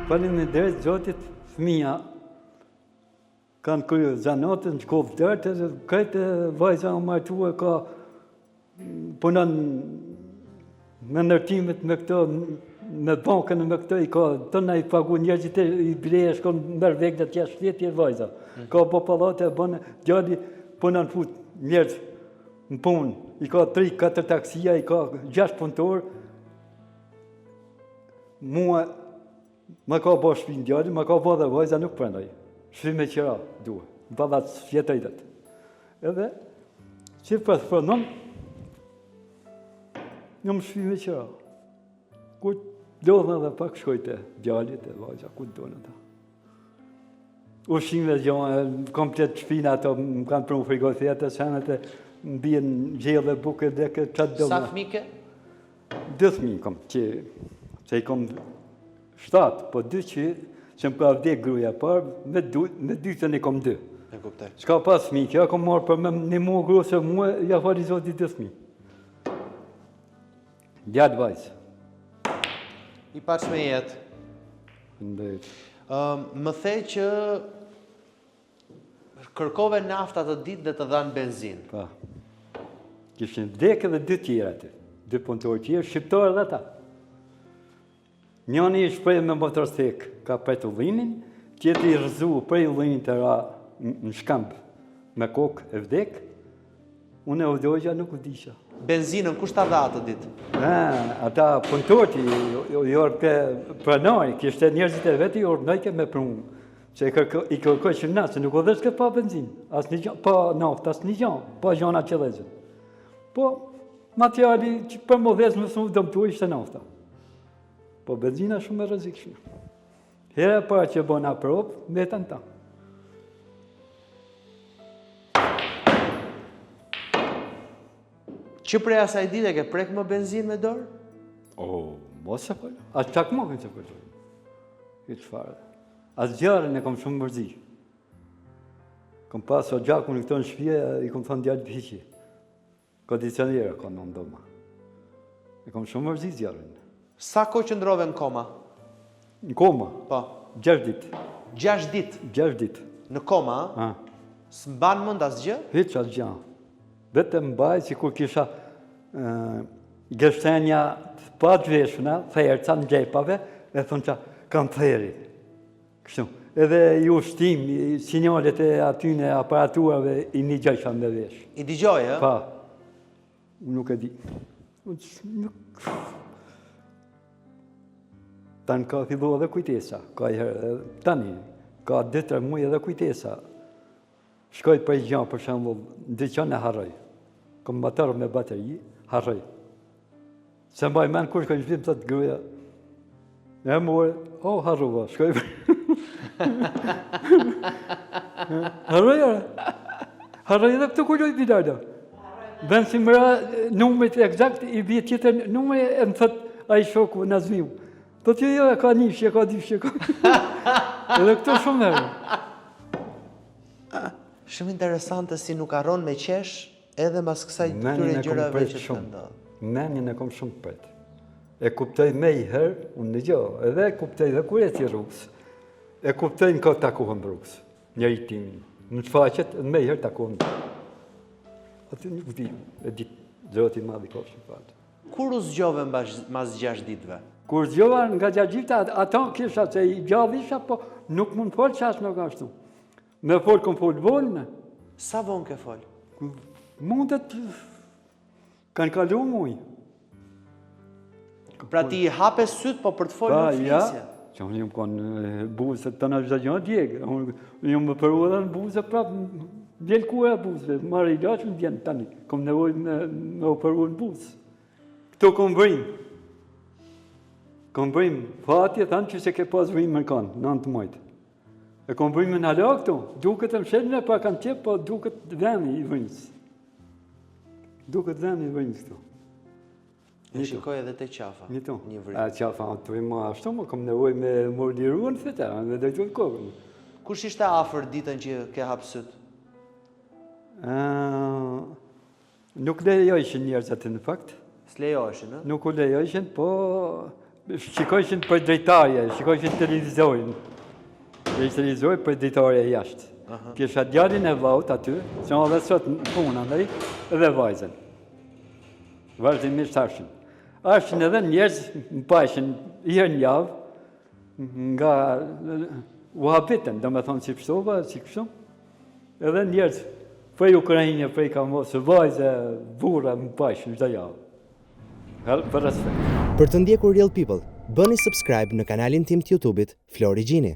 Faleminderit Zotit, fëmija kanë kryer zanatën, shkollë dërtë, këtë vajza martuar ka punon me ndërtimet me këto, me bankën me këto, i ka tëna i pagu njerëzit i bleje, shkon merr vegë të jashtë shteti vajza. Ka po pallate e bën, djali punon fut njerëz në punë, i ka 3-4 taksia, i ka 6 punëtor. Mua më ka bo shpinë djali, më ka bo dhe vajza nuk prendaj. Shpi me qira, duhe. Në palat fjetajtet. Edhe, që përnom, njëm shpi me qira. Kur lodhën edhe pak shkojte djalit e vajza, ku të donë ta. Ushqime gjone, komplet shpina ato, më kanë prunë frigofete, senet e më bjen gjellë e buke dhe këtë qatë do. Sa fëmike? 2 fëmijë kom, që i kom 7, po 2 që më ka vdek gruja parë, me dytën e kom 2. E kuptoj. S'ka pas fëmijë, kjo kom marrë për me një mua gru, se mua ja fali Zoti 2 fëmijë. Djatë vajzë. I paç me jetë. Ndërët. Më the që kërkove nafta të ditë dhe të dhanë benzinë. Pa. Kishin vdek edhe 2 tjera aty. 2 punëtorë tjerë, shqiptarë dhe ta. Njëni i shprej me motorsek, ka pret ullinin, tjetri i rëzu prej ullinin të ra në shkamp me kokë e vdek, unë e vdojgja nuk vdisha. Benzinën, kush ta dha atë ditë? Ata punëtorti, jorë ke pranari, kishte njerëzit e veti, jorë nëjke me prunë, që i kërkoj që nga, se nuk o dheshke pa benzinë, pa naft, as një gjanë, pa gjana që lezën. Po, materiali që për më dhezë më thunë dëmtu ishte nafta. Po benzina shumë e rrezikshme. Hera para që bëna prop, metën ta. Që prej asaj dite ke prek më benzinë me dorë? Mos e për. A qak më kënë që për. Këtë farë. As gjarën e kom shumë mërzi. Kom pas o gjakun në këto në shpje, i kom thonë djallë pëhiqi. Kondicionera ka në ndoma. E kom shumë mërzi gjarën. Sa ko qëndrove në koma? Në koma? Po. 6 ditë. 6 ditë? 6 ditë. Në koma? Së mbanë mund asgjë? Hiq asgjë. Vetëm mbaj që kur kisha gështenja pa gjveshuna, therca në gjepave, e thonë që kam theri. Kështu. Edhe i ushtim, sinjalet e atyne aparaturave i një gjajsha me vesh. I digjoj, e? Pa. Nuk e di. Tanë ka fillu edhe kujtesa. Tani, ka 2-3 muaj edhe kujtesa. Shkoj për i gjanë, për shembull, dyqan e harroj. Kom motor me bateri, harroj. Se mbaj men kur shkoj në shpim të gruaja. E morë, harruva, shkoj për... Harroj, harroj edhe këtë kulloj bilarda. Ben si mëra numrit eksakt, i bje tjetër numri e më thët a i shoku në zmiu. Po të jo, ka 1 fshje, ka 2 fshje, ka... Edhe këto shumë herë. Shumë interesante si nuk arron me qesh edhe mas kësaj këtyre gjërave që të ndodhë. Menjën e kom shumë pret. E kuptoj me i herë, unë në gjo, edhe e kuptoj dhe kur e ti rrugës. E kuptoj në këtë takuhën rrugës, njëri timin. Në të faqet, me i herë takuhën. Aty nuk di, e ditë, zoti madhi ka shumë fatë. Kur u zgjove mas 6 ditëve? Kur zgjova nga 6 ditë, ata kisha që i gjallë isha, po nuk mund folë qash nuk ashtu. Me folë kom folë vonë. Sa vonë ke folë? Mundet, kanë kalu muj. Pra ti i hape sytë, po për të folë në flisje? Që unë jëmë konë buzët të në gjëgjënë djegë. Unë jëmë më përru edhe në buzët prapë, bjelë kura buzëve, marë i laqë më bjenë tani. Kom nevoj me u përru në buzë. Këto kom vrim. Kom vrim, fatje thanë që se ke pas vrim më kanë, 9 majtë. E kom vrim në hala këto, duket e mshelën e pa kanë qepë, po duket veni i vrimës. Duket veni i vrimës këto. E shikoj edhe te qafa. Njëto. Një vrim. A qafa, të vrim ma ashtu, më kom nevoj me më liruën fete, me dojtu në kohën. Kush ishte afer ditën që ke hapë sytë? Nuk lejojshin njerëz atë në fakt. S'lejojshin, në? Nuk u lejojshin, po shikojshin për drejtarje, shikojshin televizorin. Dhe televizori për drejtarje jashtë. Kisha djalin e vllaut aty, që më dhe sot në punë andaj, edhe vajzën. Vazhdimisht arshin. Arshin edhe njerëz më pajshin herë në javë, nga uhabitën, do me thonë si pështova, si kështu. Edhe njerëz, prej Ukrajinë, prej Kamosë, vajzë, burra më pajshin çdo javë. Për respekt. Për të ndjekur Real People, bëni subscribe në kanalin tim të YouTube-it Flori Gjini.